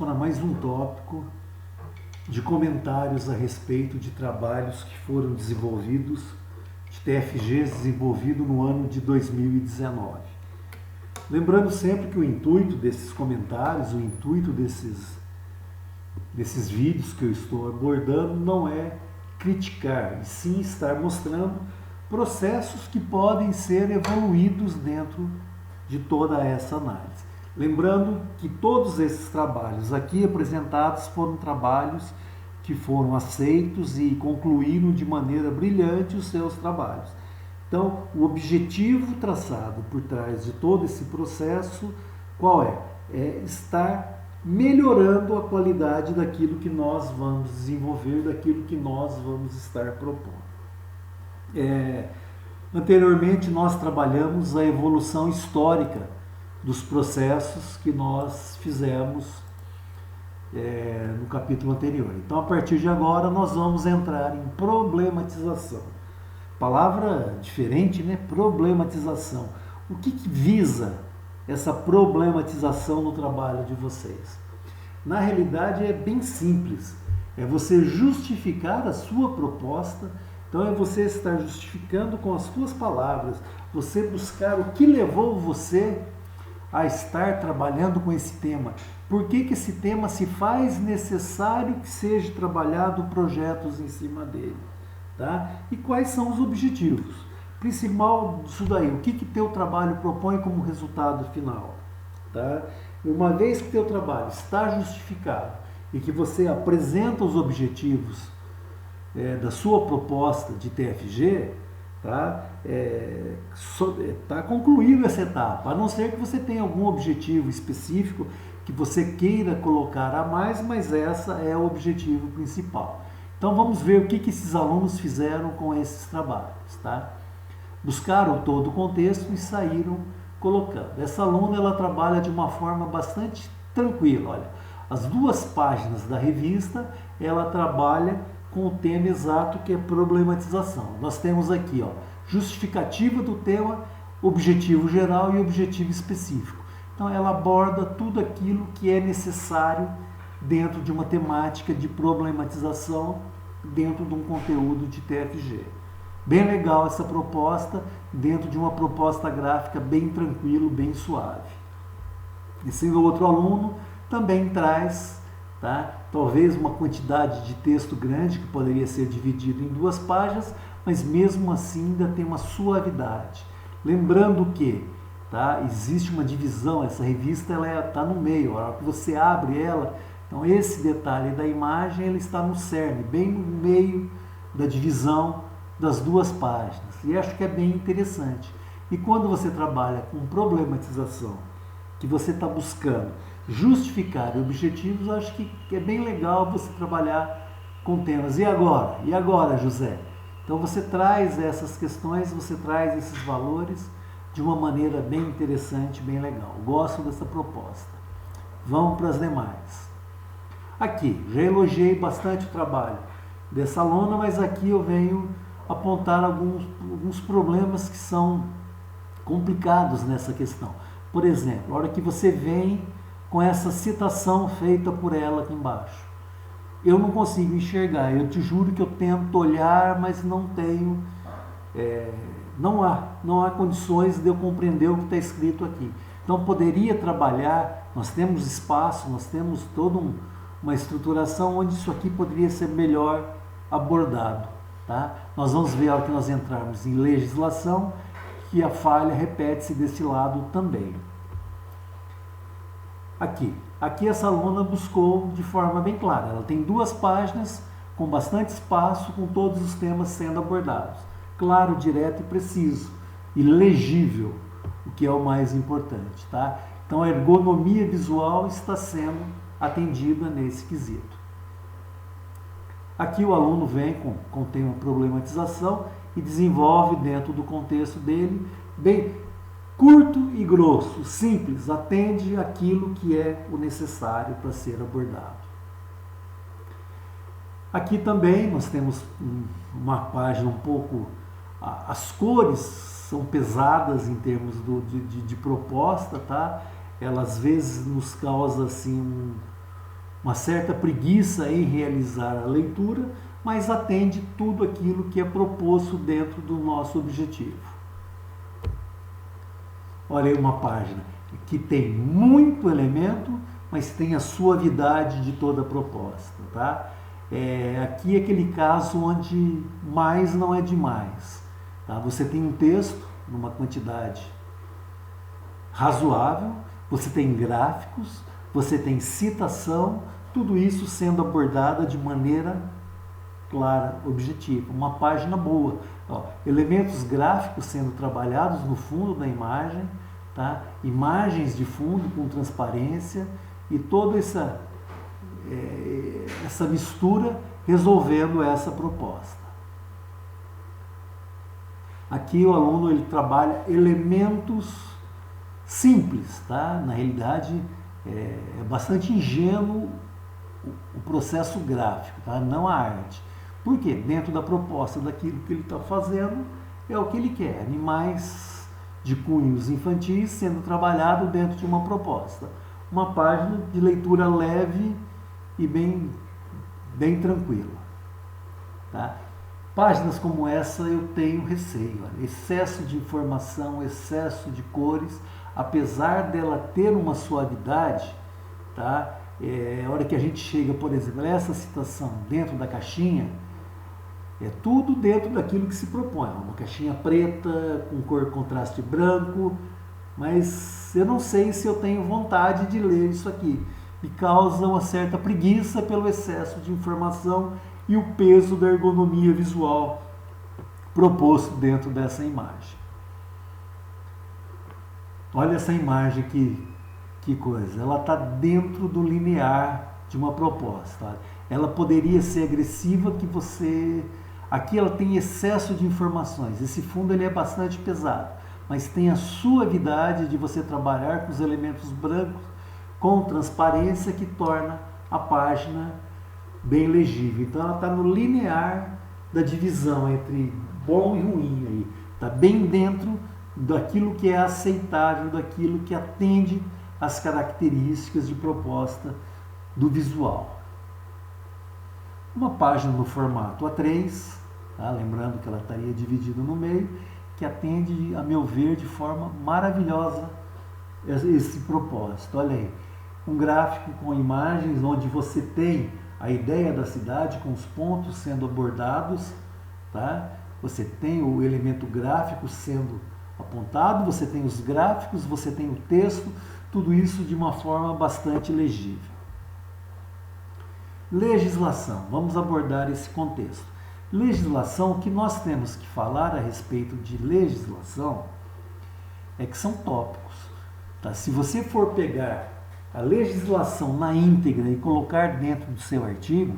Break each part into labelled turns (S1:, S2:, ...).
S1: para mais um tópico de comentários a respeito de trabalhos que foram desenvolvidos, de TFGs desenvolvido no ano de 2019. Lembrando sempre que o intuito desses comentários, o intuito desses vídeos que eu estou abordando não é criticar, e sim estar mostrando processos que podem ser evoluídos dentro de toda essa análise. Lembrando que todos esses trabalhos aqui apresentados foram trabalhos que foram aceitos e concluíram de maneira brilhante os seus trabalhos. Então, o objetivo traçado por trás de todo esse processo, qual é? É estar melhorando a qualidade daquilo que nós vamos desenvolver, daquilo que nós vamos estar propondo. Anteriormente, nós trabalhamos a evolução histórica dos processos que nós fizemos no capítulo anterior. Então, a partir de agora, nós vamos entrar em problematização. Palavra diferente, né? Problematização. O que visa essa problematização no trabalho de vocês? Na realidade, é bem simples. É você justificar a sua proposta. Então, é você estar justificando com as suas palavras, você buscar o que levou você a estar trabalhando com esse tema. Por que esse tema se faz necessário que seja trabalhado projetos em cima dele? Tá? E quais são os objetivos? Principal disso daí, o que teu trabalho propõe como resultado final? Tá? Uma vez que teu trabalho está justificado e que você apresenta os objetivos da sua proposta de TFG, tá concluída essa etapa, a não ser que você tenha algum objetivo específico que você queira colocar a mais, mas essa é o objetivo principal. Então vamos ver o que esses alunos fizeram com esses trabalhos. Tá? Buscaram todo o contexto e saíram colocando. Essa aluna ela trabalha de uma forma bastante tranquila. Olha, as 2 páginas da revista ela trabalha com o tema exato que é problematização. Nós temos aqui justificativa do tema, objetivo geral e objetivo específico. Então ela aborda tudo aquilo que é necessário dentro de uma temática de problematização, dentro de um conteúdo de TFG. Bem legal essa proposta, dentro de uma proposta gráfica bem tranquilo, bem suave. Esse outro aluno também traz, talvez uma quantidade de texto grande, que poderia ser dividido em 2 páginas, mas mesmo assim ainda tem uma suavidade. Lembrando que existe uma divisão, essa revista está no meio, a hora que você abre ela, então esse detalhe da imagem ele está no cerne, bem no meio da divisão das 2 páginas, e acho que é bem interessante. E quando você trabalha com problematização, que você está buscando justificar objetivos, acho que é bem legal você trabalhar com temas. E agora? E agora, José? Então você traz essas questões, você traz esses valores de uma maneira bem interessante, bem legal. Gosto dessa proposta. Vamos para as demais. Aqui, já elogiei bastante o trabalho dessa aluna, mas aqui eu venho apontar alguns problemas que são complicados nessa questão. Por exemplo, a hora que você vem com essa citação feita por ela aqui embaixo. Eu não consigo enxergar, eu te juro que eu tento olhar, mas não tenho, não há condições de eu compreender o que está escrito aqui. Então poderia trabalhar, nós temos espaço, nós temos toda uma estruturação onde isso aqui poderia ser melhor abordado. Tá? Nós vamos ver, ao que nós entrarmos em legislação, que a falha repete-se desse lado também. Aqui essa aluna buscou de forma bem clara. Ela tem 2 páginas com bastante espaço, com todos os temas sendo abordados. Claro, direto e preciso. E legível, o que é o mais importante. Tá? Então a ergonomia visual está sendo atendida nesse quesito. Aqui o aluno vem com o tema problematização e desenvolve dentro do contexto dele, bem curto e grosso, simples, atende aquilo que é o necessário para ser abordado. Aqui também nós temos uma página um pouco, as cores são pesadas em termos de proposta, tá? Ela às vezes nos causa assim uma certa preguiça em realizar a leitura, mas atende tudo aquilo que é proposto dentro do nosso objetivo. Olha aí uma página que tem muito elemento, mas tem a suavidade de toda a proposta, tá? Aqui é aquele caso onde mais não é demais, tá? Você tem um texto numa quantidade razoável, você tem gráficos, você tem citação, tudo isso sendo abordado de maneira clara, objetiva, uma página boa. Ó, elementos gráficos sendo trabalhados no fundo da imagem, tá? Imagens de fundo com transparência e toda essa mistura resolvendo essa proposta. Aqui o aluno ele trabalha elementos simples, tá? Na realidade é bastante ingênuo o processo gráfico, tá? Não a arte. Por quê? Dentro da proposta daquilo que ele está fazendo é o que ele quer, animais de cunhos infantis sendo trabalhado dentro de uma proposta. Uma página de leitura leve e bem tranquila, tá? Páginas como essa eu tenho receio, olha, excesso de informação, excesso de cores, apesar dela ter uma suavidade, tá? A hora que a gente chega, por exemplo, essa citação dentro da caixinha, é tudo dentro daquilo que se propõe, uma caixinha preta, com cor contraste branco, mas eu não sei se eu tenho vontade de ler isso aqui. Me causa uma certa preguiça pelo excesso de informação e o peso da ergonomia visual proposto dentro dessa imagem. Olha essa imagem que coisa, ela está dentro do linear de uma proposta. Ela poderia ser agressiva que você... Aqui ela tem excesso de informações, esse fundo ele é bastante pesado, mas tem a suavidade de você trabalhar com os elementos brancos com transparência que torna a página bem legível. Então ela está no linear da divisão entre bom e ruim aí. Está bem dentro daquilo que é aceitável, daquilo que atende às características de proposta do visual. Uma página no formato A3, tá? Lembrando que ela estaria dividida no meio, que atende, a meu ver, de forma maravilhosa esse propósito. Olha aí, um gráfico com imagens onde você tem a ideia da cidade com os pontos sendo abordados, tá? Você tem o elemento gráfico sendo apontado, você tem os gráficos, você tem o texto, tudo isso de uma forma bastante legível. Legislação, vamos abordar esse contexto. Legislação, o que nós temos que falar a respeito de legislação é que são tópicos. Tá? Se você for pegar a legislação na íntegra e colocar dentro do seu artigo,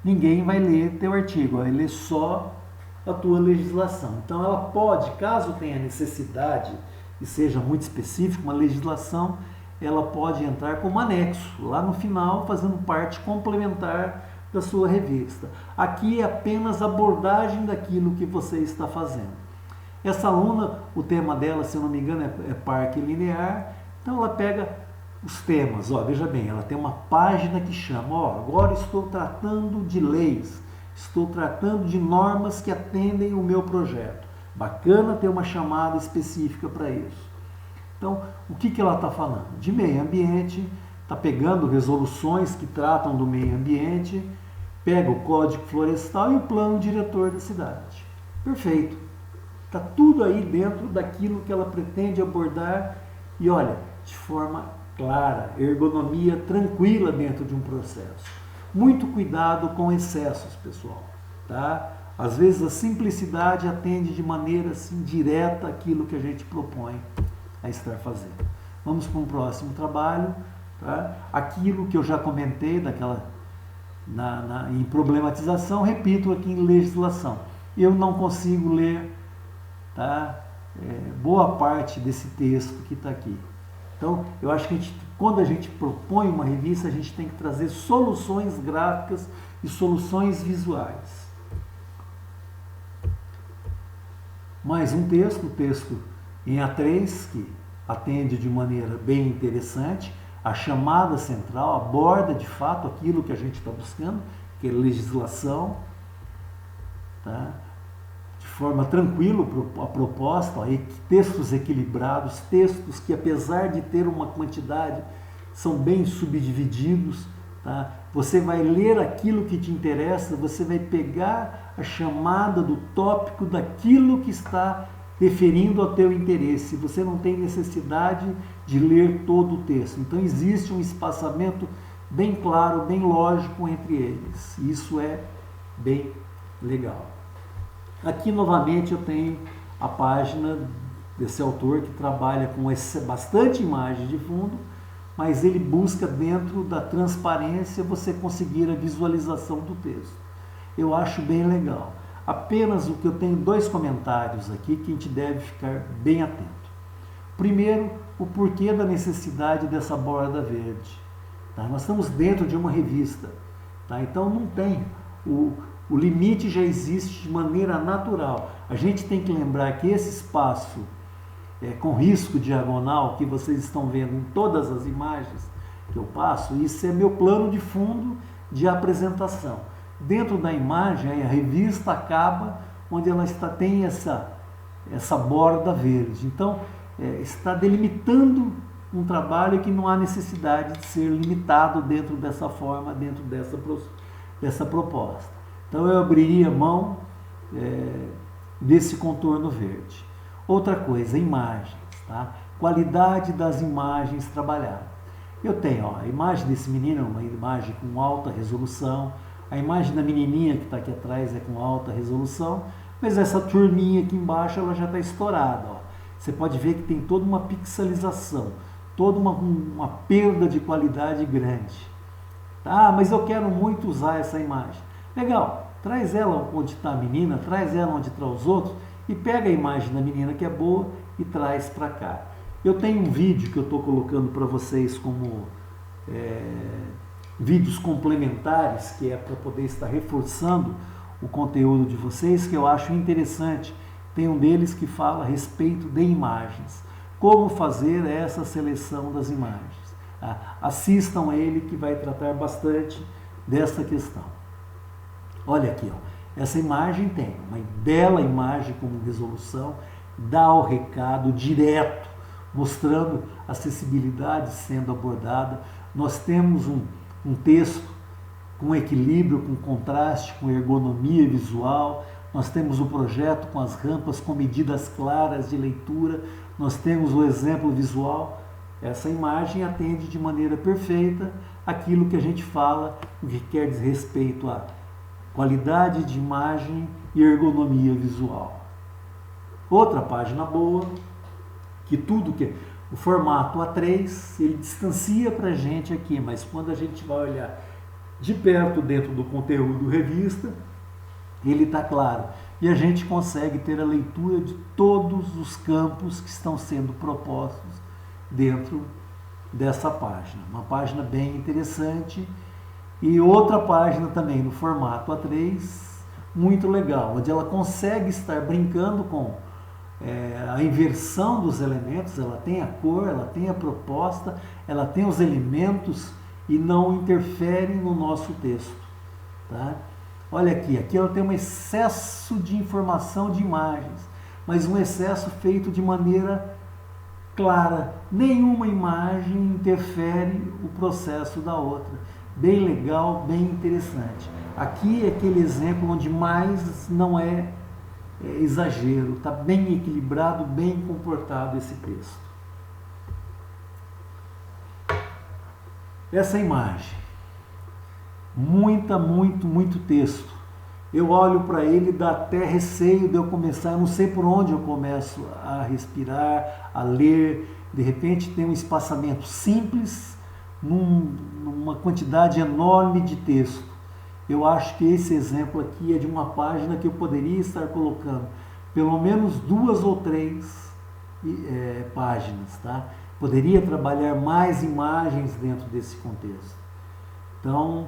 S1: ninguém vai ler teu artigo, vai ler só a tua legislação. Então ela pode, caso tenha necessidade e seja muito específico, uma legislação, ela pode entrar como anexo, lá no final, fazendo parte complementar da sua revista. Aqui é apenas abordagem daquilo que você está fazendo. Essa aluna, o tema dela, se eu não me engano, é parque linear, então ela pega os temas, ó, veja bem, ela tem uma página que chama, ó, agora estou tratando de leis, estou tratando de normas que atendem o meu projeto. Bacana ter uma chamada específica para isso. Então, o que ela está falando? De meio ambiente, está pegando resoluções que tratam do meio ambiente, pega o Código Florestal e o plano diretor da cidade. Perfeito. Está tudo aí dentro daquilo que ela pretende abordar e, olha, de forma clara, ergonomia tranquila dentro de um processo. Muito cuidado com excessos, pessoal, tá? Às vezes a simplicidade atende de maneira assim, direta aquilo que a gente propõe a estar fazendo. Vamos para um próximo trabalho, tá? Aquilo que eu já comentei em problematização, repito aqui em legislação. Eu não consigo ler, tá? Boa parte desse texto que está aqui. Então, eu acho que quando a gente propõe uma revista, a gente tem que trazer soluções gráficas e soluções visuais. Mais um texto em A3, que atende de maneira bem interessante. A chamada central aborda de fato aquilo que a gente está buscando, que é legislação, tá? De forma tranquila a proposta, ó, textos equilibrados, textos que apesar de ter uma quantidade, são bem subdivididos. Tá? Você vai ler aquilo que te interessa, você vai pegar a chamada do tópico daquilo que está referindo ao teu interesse. Você não tem necessidade de ler todo o texto. Então existe um espaçamento bem claro, bem lógico entre eles. Isso é bem legal. Aqui novamente eu tenho a página desse autor que trabalha com bastante imagem de fundo, mas ele busca dentro da transparência você conseguir a visualização do texto. Eu acho bem legal. Apenas o que eu tenho 2 comentários aqui que a gente deve ficar bem atento. Primeiro, o porquê da necessidade dessa borda verde. Tá? Nós estamos dentro de uma revista, tá? Então não tem, o limite já existe de maneira natural. A gente tem que lembrar que esse espaço com risco diagonal que vocês estão vendo em todas as imagens que eu passo, isso é meu plano de fundo de apresentação. Dentro da imagem, a revista acaba onde ela tem essa borda verde. Então, está delimitando um trabalho que não há necessidade de ser limitado dentro dessa forma, dentro dessa proposta. Então, eu abriria mão desse contorno verde. Outra coisa, imagens, tá? Qualidade das imagens trabalhadas. Eu tenho a imagem desse menino, uma imagem com alta resolução, a imagem da menininha que está aqui atrás é com alta resolução, mas essa turminha aqui embaixo ela já está estourada. Ó. Você pode ver que tem toda uma pixelização, toda uma perda de qualidade grande. Ah, mas eu quero muito usar essa imagem. Legal, traz ela onde está a menina, traz ela onde estão os outros, e pega a imagem da menina que é boa e traz para cá. Eu tenho um vídeo que eu estou colocando para vocês como vídeos complementares, que é para poder estar reforçando o conteúdo de vocês, que eu acho interessante. Tem um deles que fala a respeito de imagens. Como fazer essa seleção das imagens. Assistam a ele que vai tratar bastante dessa questão. Olha aqui, ó. Essa imagem tem uma bela imagem com resolução, dá o recado direto, mostrando a acessibilidade sendo abordada. Nós temos um texto com equilíbrio, com contraste, com ergonomia visual. Nós temos o projeto com as rampas com medidas claras de leitura. Nós temos o exemplo visual. Essa imagem atende de maneira perfeita aquilo que a gente fala, o que quer dizer respeito a qualidade de imagem e ergonomia visual. Outra página boa, que tudo que o formato A3, ele distancia para a gente aqui, mas quando a gente vai olhar de perto dentro do conteúdo revista, ele está claro. E a gente consegue ter a leitura de todos os campos que estão sendo propostos dentro dessa página. Uma página bem interessante. E outra página também no formato A3, muito legal, onde ela consegue estar brincando com a inversão dos elementos. Ela tem a cor, ela tem a proposta, ela tem os elementos e não interfere no nosso texto. Tá? Olha aqui ela tem um excesso de informação de imagens, mas um excesso feito de maneira clara. Nenhuma imagem interfere o processo da outra. Bem legal, bem interessante. Aqui é aquele exemplo onde mais não é exagero, está bem equilibrado, bem comportado esse texto. Essa imagem, muito texto. Eu olho para ele, dá até receio de eu começar, eu não sei por onde eu começo a respirar, a ler. De repente tem um espaçamento simples, numa quantidade enorme de texto. Eu acho que esse exemplo aqui é de uma página que eu poderia estar colocando pelo menos 2 ou 3 páginas, tá? Poderia trabalhar mais imagens dentro desse contexto. Então,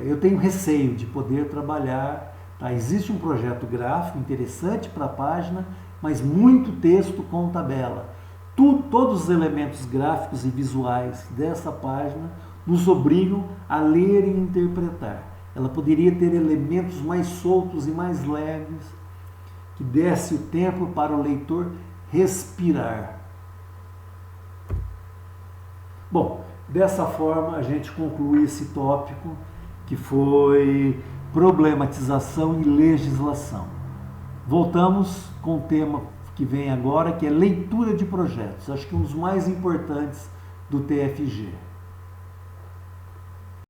S1: eu tenho receio de poder trabalhar, tá? Existe um projeto gráfico interessante para a página, mas muito texto com tabela. todos os elementos gráficos e visuais dessa página nos obrigam a ler e interpretar. Ela poderia ter elementos mais soltos e mais leves, que desse o tempo para o leitor respirar. Bom, dessa forma a gente conclui esse tópico, que foi problematização e legislação. Voltamos com o tema que vem agora, que é leitura de projetos. Acho que um dos mais importantes do TFG.